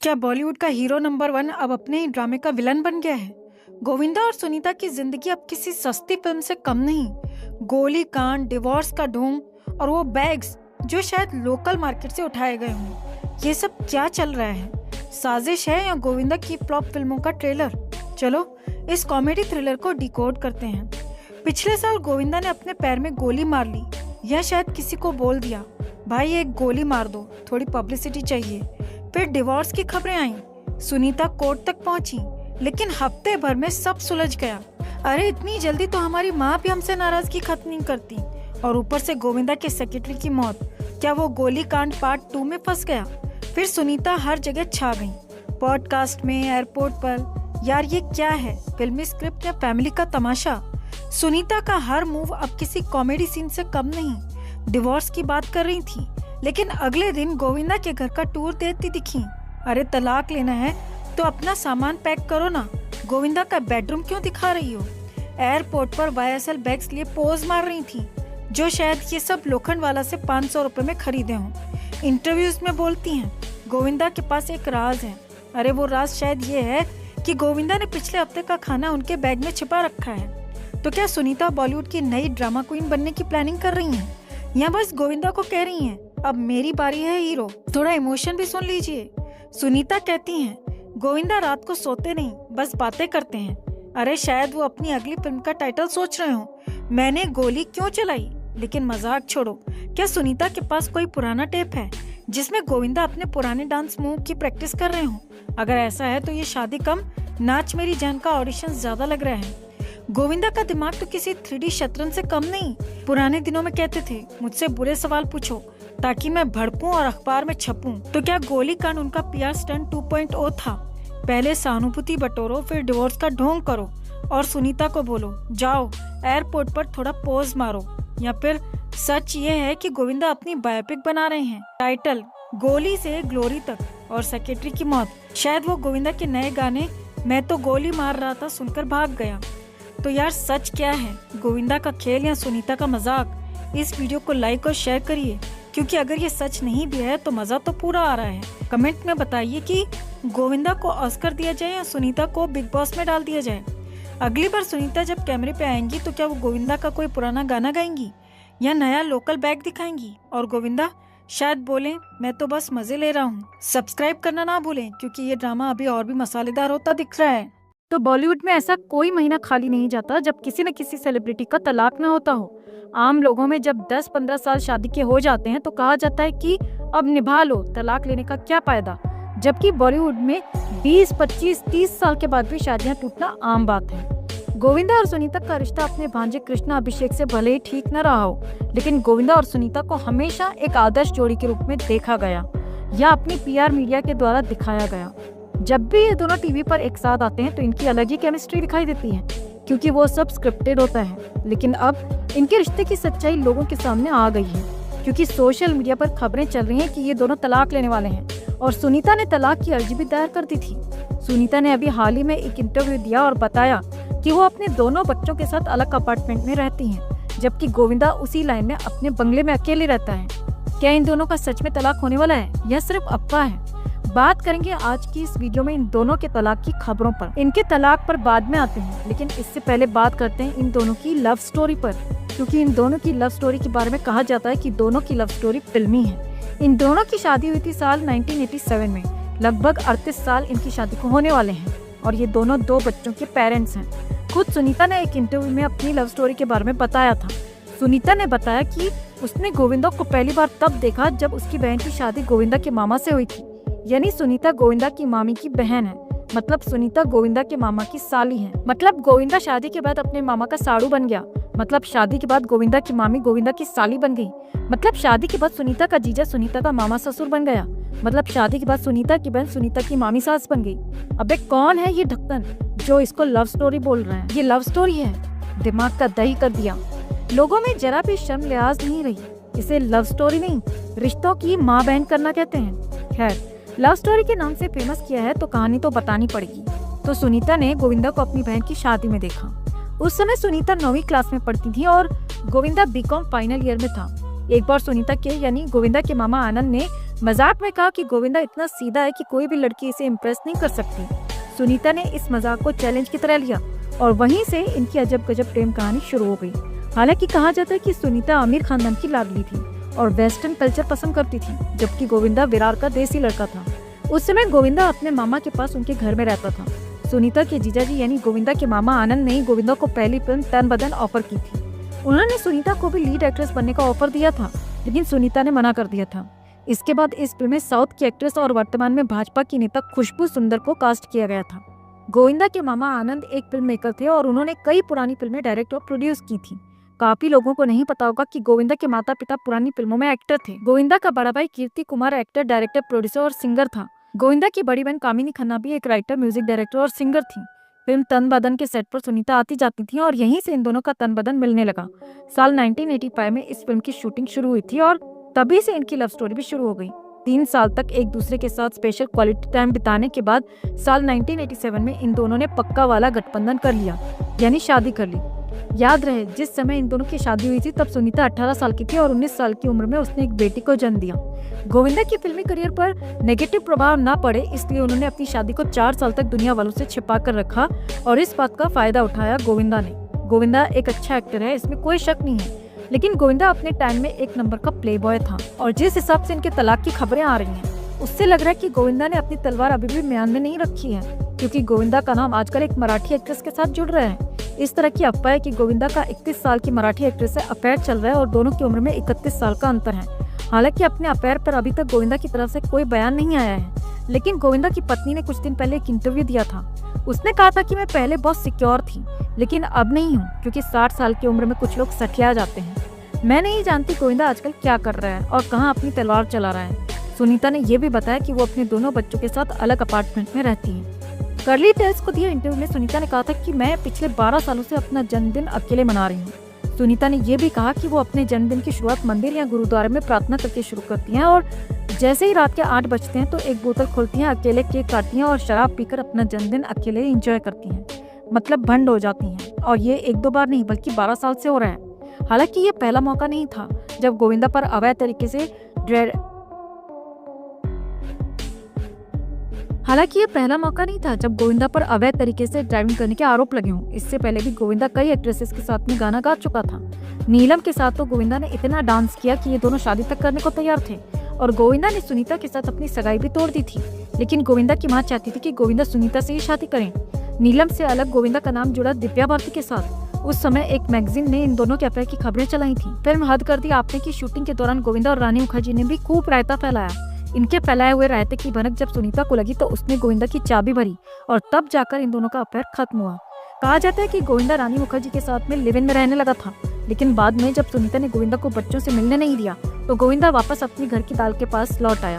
क्या बॉलीवुड का hero number 1 अब अपने ही ड्रामे का विलन बन गया है? गोविंदा और सुनीता की जिंदगी अब किसी सस्ती फिल्म से कम नहीं। गोली कांड, डिवोर्स का ढोंग और वो बैग्स जो शायद लोकल मार्केट से उठाए गए हों, ये सब क्या चल रहा है? साजिश है या गोविंदा की फ्लॉप फिल्मों का ट्रेलर? चलो इस कॉमेडी थ्रिलर को डिकोड करते हैं। पिछले साल गोविंदा ने अपने पैर में गोली मार ली या शायद किसी को बोल दिया, भाई एक गोली मार दो, थोड़ी पब्लिसिटी चाहिए। फिर डिवोर्स की खबरें आईं, सुनीता कोर्ट तक पहुंची, लेकिन हफ्ते भर में सब सुलझ गया। अरे इतनी जल्दी तो हमारी माँ भी हमसे नाराजगी खत्म नहीं करती। और ऊपर से गोविंदा के सेक्रेटरी की मौत, क्या वो गोली कांड पार्ट 2 में फंस गया? फिर सुनीता हर जगह छा गई, पॉडकास्ट में, एयरपोर्ट पर। यार ये क्या है, फिल्मी स्क्रिप्ट या फैमिली का तमाशा? सुनीता का हर मूव अब किसी कॉमेडी सीन से कम नहीं। डिवोर्स की बात कर रही थी, लेकिन अगले दिन गोविंदा के घर का टूर देती दिखी। अरे तलाक लेना है तो अपना सामान पैक करो ना, गोविंदा का बेडरूम क्यों दिखा रही हो? एयरपोर्ट पर YSL बैग्स लिए पोज मार रही थी, जो शायद ये सब लोखंडवाला से 500 रुपए में खरीदे हों। इंटरव्यूज में बोलती हैं गोविंदा के पास एक राज है। अरे वो राज शायद ये है कि गोविंदा ने पिछले हफ्ते का खाना उनके बैग में छिपा रखा है। तो क्या सुनीता बॉलीवुड की नई ड्रामा क्वीन बनने की प्लानिंग कर रही हैं, या बस गोविंदा को कह रही हैं अब मेरी बारी है हीरो? थोड़ा इमोशन भी सुन लीजिए। सुनीता कहती हैं गोविंदा रात को सोते नहीं, बस बातें करते हैं। अरे शायद वो अपनी अगली फिल्म का टाइटल सोच रहे हो, मैंने गोली क्यों चलाई। लेकिन मजाक छोड़ो, क्या सुनीता के पास कोई पुराना टेप है जिसमें गोविंदा अपने पुराने डांस मूव की प्रैक्टिस कर रहे हो? अगर ऐसा है तो ये शादी कम नाच मेरी जान का ऑडिशन ज्यादा लग रहा है। गोविंदा का दिमाग तो किसी 3D शतरंज से कम नहीं। पुराने दिनों में कहते थे मुझसे बुरे सवाल पूछो ताकि मैं भड़पूं और अखबार में छपूं। तो क्या गोली कांड उनका PR स्टंट 2.0 था? पहले सहानुभूति बटोरो, फिर डिवोर्स का ढोंग करो और सुनीता को बोलो जाओ एयरपोर्ट पर थोड़ा पोज मारो। या फिर सच ये है कि गोविंदा अपनी बायोपिक बना रहे हैं, टाइटल गोली से ग्लोरी तक और सेक्रेटरी की मौत। शायद वो गोविंदा के नए गाने मैं तो गोली मार रहा था सुनकर भाग गया। तो यार सच क्या है, गोविंदा का खेल या सुनीता का मजाक? इस वीडियो को लाइक और शेयर करिए, क्योंकि अगर ये सच नहीं भी है तो मजा तो पूरा आ रहा है। कमेंट में बताइए कि गोविंदा को ऑस्कर दिया जाए या सुनीता को बिग बॉस में डाल दिया जाए। अगली बार सुनीता जब कैमरे पे आएंगी तो क्या वो गोविंदा का कोई पुराना गाना गाएंगी या नया लोकल बैग दिखाएंगी? और गोविंदा शायद बोले मैं तो बस मजे ले रहा हूँ। सब्सक्राइब करना ना भूलें, क्योंकि ये ड्रामा अभी और भी मसालेदार होता दिख रहा है। तो बॉलीवुड में ऐसा कोई महीना खाली नहीं जाता जब किसी न किसी सेलिब्रिटी का तलाक ना होता हो। आम लोगों में जब 10-15 साल शादी के हो जाते हैं तो कहा जाता है कि अब निभा लो, तलाक लेने का क्या फायदा। जबकि बॉलीवुड में 20, 25, 30 साल के बाद भी शादियां टूटना आम बात है। गोविंदा और सुनीता का रिश्ता अपने भांजे कृष्णा अभिषेक से भले ही ठीक न रहा हो, लेकिन गोविंदा और सुनीता को हमेशा एक आदर्श जोड़ी के रूप में देखा गया या अपनी PR मीडिया के द्वारा दिखाया गया। जब भी ये दोनों टीवी पर एक साथ आते हैं तो इनकी अलग ही केमिस्ट्री दिखाई देती है, क्योंकि वो सब स्क्रिप्टेड होता है। लेकिन अब इनके रिश्ते की सच्चाई लोगों के सामने आ गई है, क्योंकि सोशल मीडिया पर खबरें चल रही हैं कि ये दोनों तलाक लेने वाले हैं और सुनीता ने तलाक की अर्जी भी दायर कर दी थी। सुनीता ने अभी हाल ही में एक इंटरव्यू दिया और बताया कि वो अपने दोनों बच्चों के साथ अलग अपार्टमेंट में रहती हैं, जबकि गोविंदा उसी लाइन में अपने बंगले में अकेले रहता है। क्या इन दोनों का सच में तलाक होने वाला है या सिर्फ अफवाह है? बात करेंगे आज की इस वीडियो में इन दोनों के तलाक की खबरों पर। इनके तलाक पर बाद में आते हैं, लेकिन इससे पहले बात करते हैं इन दोनों की लव स्टोरी पर, क्योंकि इन दोनों की लव स्टोरी के बारे में कहा जाता है कि दोनों की लव स्टोरी फिल्मी है। इन दोनों की शादी हुई थी साल 1987 में। लगभग 38 साल इनकी शादी को होने वाले हैं और ये दोनों 2 बच्चों के पेरेंट्स हैं। खुद सुनीता ने एक इंटरव्यू में अपनी लव स्टोरी के बारे में बताया था। सुनीता ने बताया कि उसने गोविंदा को पहली बार तब देखा जब उसकी बहन की शादी गोविंदा के मामा से हुई थी। यानी सुनीता गोविंदा की मामी की बहन है, मतलब सुनीता गोविंदा के मामा की साली है। मतलब गोविंदा शादी के बाद अपने मामा का साड़ू बन गया। मतलब शादी के बाद गोविंदा की मामी गोविंदा की साली बन गई। मतलब शादी के बाद सुनीता का जीजा सुनीता का मामा ससुर बन गया। मतलब शादी के बाद सुनीता की बहन सुनीता की मामी सास बन गई। अबे कौन है ये ढक्कन जो इसको लव स्टोरी बोल रहे हैं? ये लव स्टोरी है, दिमाग का दही कर दिया। लोगों में जरा भी शर्म लिहाज नहीं रही। इसे लव स्टोरी नहीं, रिश्तों की माँ बहन करना कहते हैं। खैर, लव स्टोरी के नाम से फेमस किया है तो कहानी तो बतानी पड़ेगी। तो सुनीता ने गोविंदा को अपनी बहन की शादी में देखा। उस समय सुनीता 9वीं क्लास में पढ़ती थी और गोविंदा BCom फाइनल ईयर में था। एक बार सुनीता के यानी गोविंदा के मामा आनंद ने मजाक में कहा कि गोविंदा इतना सीधा है कि कोई भी लड़की इसे इम्प्रेस नहीं कर सकती। सुनीता ने इस मजाक को चैलेंज की तरह लिया और वहीं से इनकी अजब गजब प्रेम कहानी शुरू हो गई। हालांकि कहा जाता है कि सुनीता अमीर खानदान की लाडली थी और वेस्टर्न कल्चर पसंद करती थी, जबकि गोविंदा विरार का देसी लड़का था। उस समय गोविंदा अपने मामा के पास उनके घर में रहता था। सुनीता के जीजाजी यानी गोविंदा के मामा आनंद ने गोविंदा को पहली फिल्म तन बदन ऑफर की थी। उन्होंने सुनीता को भी लीड एक्ट्रेस बनने का ऑफर दिया था, लेकिन सुनीता ने मना कर दिया था। इसके बाद इस फिल्म में साउथ की एक्ट्रेस और वर्तमान में भाजपा की नेता खुशबू सुंदर को कास्ट किया गया था। गोविंदा के मामा आनंद एक फिल्म मेकर थे और उन्होंने कई पुरानी फिल्में डायरेक्ट और प्रोड्यूस की थी। काफी लोगों को नहीं पता होगा कि गोविंदा के माता पिता पुरानी फिल्मों में एक्टर थे। गोविंदा का बड़ा भाई कीर्ति कुमार एक्टर, डायरेक्टर, प्रोड्यूसर और सिंगर था। गोविंदा की बड़ी बहन कामिनी खन्ना भी एक राइटर, म्यूजिक डायरेक्टर और सिंगर थी। फिल्म तन बदन के सेट पर सुनीता आती जाती थी और यहीं से इन दोनों का तन बदन मिलने लगा। साल 1985 में इस फिल्म की शूटिंग शुरू हुई थी और तभी से इनकी लव स्टोरी भी शुरू हो गई। 3 साल तक एक दूसरे के साथ स्पेशल क्वालिटी टाइम बिताने के बाद साल 1987 में इन दोनों ने पक्का वाला गठबंधन कर लिया, यानी शादी कर ली। याद रहे, जिस समय इन दोनों की शादी हुई थी तब सुनीता 18 साल की थी और 19 साल की उम्र में उसने एक बेटी को जन्म दिया। गोविंदा की फिल्मी करियर पर नेगेटिव प्रभाव न पड़े, इसलिए उन्होंने अपनी शादी को 4 साल तक दुनिया वालों से छिपा कर रखा और इस बात का फायदा उठाया गोविंदा ने। गोविंदा एक अच्छा एक्टर है, इसमें कोई शक नहीं है, लेकिन गोविंदा अपने टाइम में एक नंबर का प्लेबॉय था और जिस हिसाब से इनके तलाक की खबरें आ रही हैं, उससे लग रहा है कि गोविंदा ने अपनी तलवार अभी भी म्यान में नहीं रखी है, क्योंकि गोविंदा का नाम आजकल एक मराठी एक्ट्रेस के साथ जुड़ रहा है। इस तरह की अफवाह है कि गोविंदा का 31 साल की मराठी एक्ट्रेस से अफेयर चल रहा है और दोनों की उम्र में 31 साल का अंतर है। हालांकि अपने अफेयर पर अभी तक गोविंदा की तरफ से कोई बयान नहीं आया है, लेकिन गोविंदा की पत्नी ने कुछ दिन पहले एक इंटरव्यू दिया था। उसने कहा था कि मैं पहले बहुत सिक्योर थी, लेकिन अब नहीं हूँ, क्योंकि 60 साल की उम्र में कुछ लोग सठिया जाते हैं। मैं नहीं जानती गोविंदा आजकल क्या कर रहा है और कहाँ अपनी तलवार चला रहा है। सुनीता ने यह भी बताया कि वो अपने दोनों बच्चों के साथ अलग अपार्टमेंट में रहती है। कर्ली टेल्स को दिए इंटरव्यू में सुनीता ने कहा था कि मैं पिछले 12 सालों से अपना जन्मदिन अकेले मना रही हूँ। सुनीता ने यह भी कहा कि वो अपने जन्मदिन की शुरुआत मंदिर या गुरुद्वारे में प्रार्थना करके शुरू करती हैं और जैसे ही रात के 8 बजते हैं तो एक बोतल खोलती हैं, अकेले केक काटती हैं और शराब पीकर अपना जन्मदिन अकेले एंजॉय करती हैं, मतलब भंड हो जाती हैं। और ये 1-2 बार नहीं बल्कि 12 साल से हो रहा है। हालांकि ये पहला मौका नहीं था जब गोविंदा पर अवैध तरीके से ड्राइविंग करने के आरोप लगे हों। इससे पहले भी गोविंदा कई एक्ट्रेसेस के साथ में गाना गा चुका था। नीलम के साथ तो गोविंदा ने इतना डांस किया कि ये दोनों शादी तक करने को तैयार थे और गोविंदा ने सुनीता के साथ अपनी सगाई भी तोड़ दी थी, लेकिन गोविंदा की मां चाहती थी कि गोविंदा सुनीता से ही शादी करें। नीलम से अलग गोविंदा का नाम जुड़ा दिव्या भारती के साथ। उस समय एक मैगजीन ने इन दोनों के अफेयर की खबरें चलाई थी। फिल्म हद कर दी आपने की शूटिंग के दौरान गोविंदा और रानी मुखर्जी ने भी खूब रायता फैलाया। इनके फैलाए हुए रायते की भनक जब सुनीता को लगी तो उसने गोविंदा की चाबी भरी और तब जाकर इन दोनों का अफेयर खत्म हुआ। कहा जाता है कि गोविंदा रानी मुखर्जी के साथ में लिव इन में रहने लगा था, लेकिन बाद में जब सुनीता ने गोविंदा को बच्चों से मिलने नहीं दिया तो गोविंदा वापस अपनी घर की दाल के पास लौट आया।